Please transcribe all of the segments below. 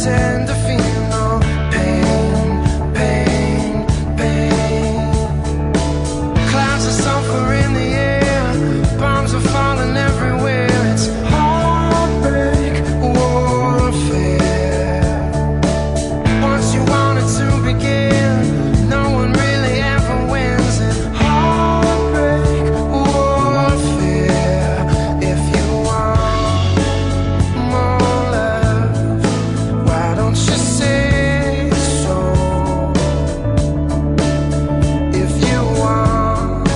pretend to feel no pain, pain, pain. Clouds of sulfur in the air, bombs are falling everywhere. It's heartbreak warfare. Once you want it to begin, no one really ever wins in heartbreak warfare. If you want more love, why don't you say so? If you want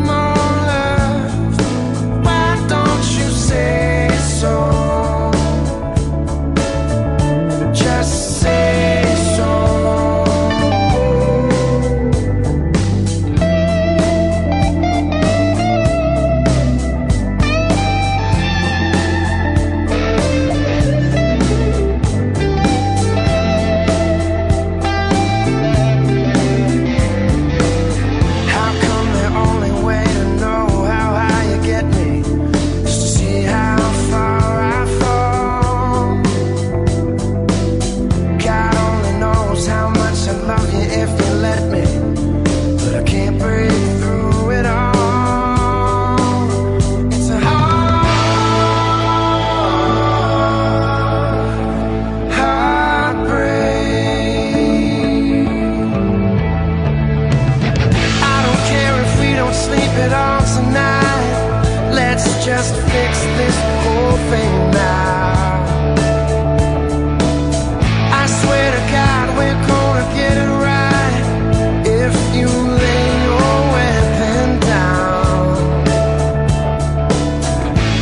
more love, why don't you say so? Just say so. How come the only way to know how high you get me is to see how far I fall? God only knows how much I love you if you let me, but I can't break through it all. It's a heartbreak. I don't care if we don't sleep at all tonight. Let's just fix this whole thing now. I swear to God we're gonna get it right if you lay your weapon down.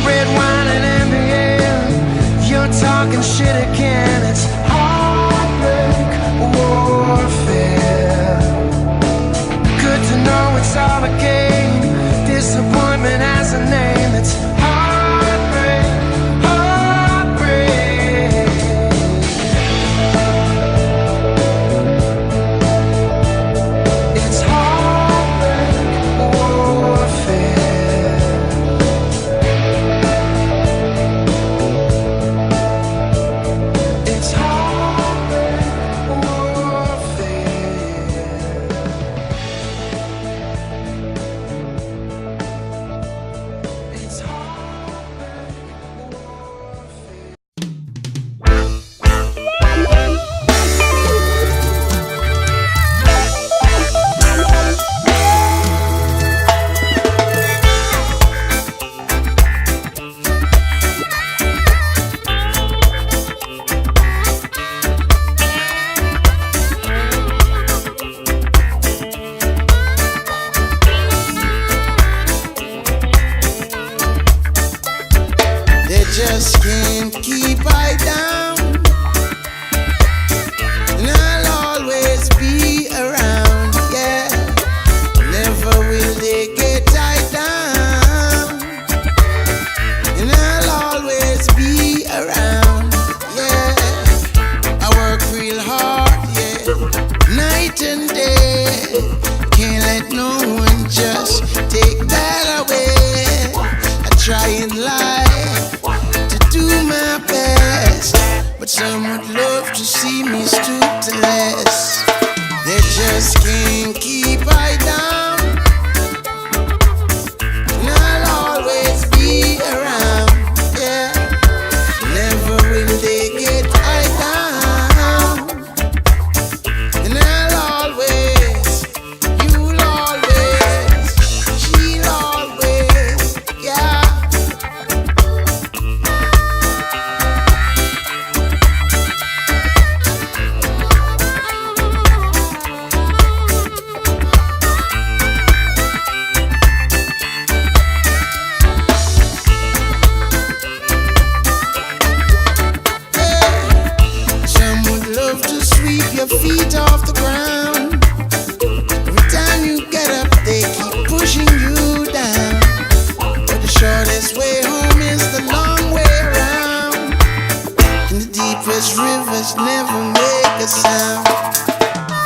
Red wine and NBA, you're talking shit again. It's heartbreak warfare. Good to know it's all a game. Disappointment has a name. It's heartbreak, heartbreak. It's heartbreak warfare. It's heartbreak warfare. It's heartbreak warfare. They just can't keep I down, and I'll always be around, yeah. Never will they get tied down, and I'll always be around, yeah. I work real hard, yeah, night and day. Can't let no one just take that away. I try in life to do my best, but some would love to see me stoop to less. They just can't keep I down, and I'll always be around, yeah. Never will they get I down, and I'll always, you'll always, she'll always, yeah. Some would love to sweep your feet off the ground. Every time you get up, they keep pushing you down. But the shortest way home is the long way around. And the deepest rivers never make a sound.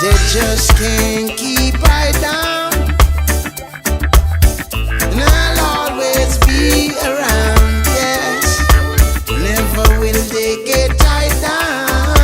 They just can't keep I down, and I'll always be around, yes. Never will they get tied down.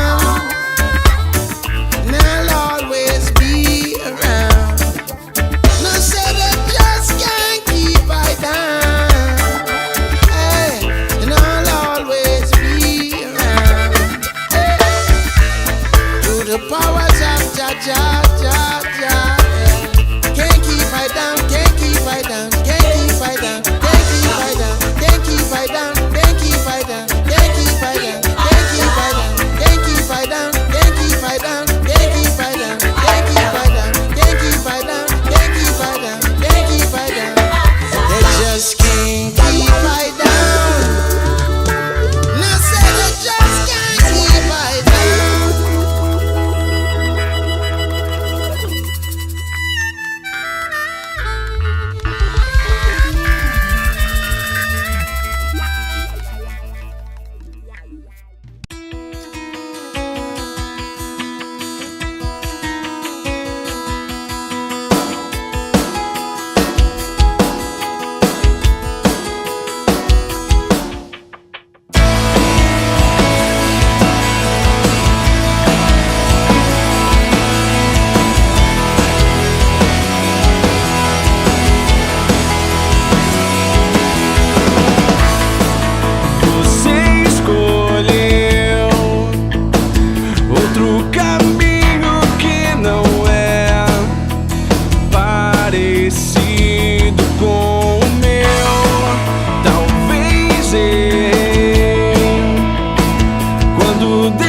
to this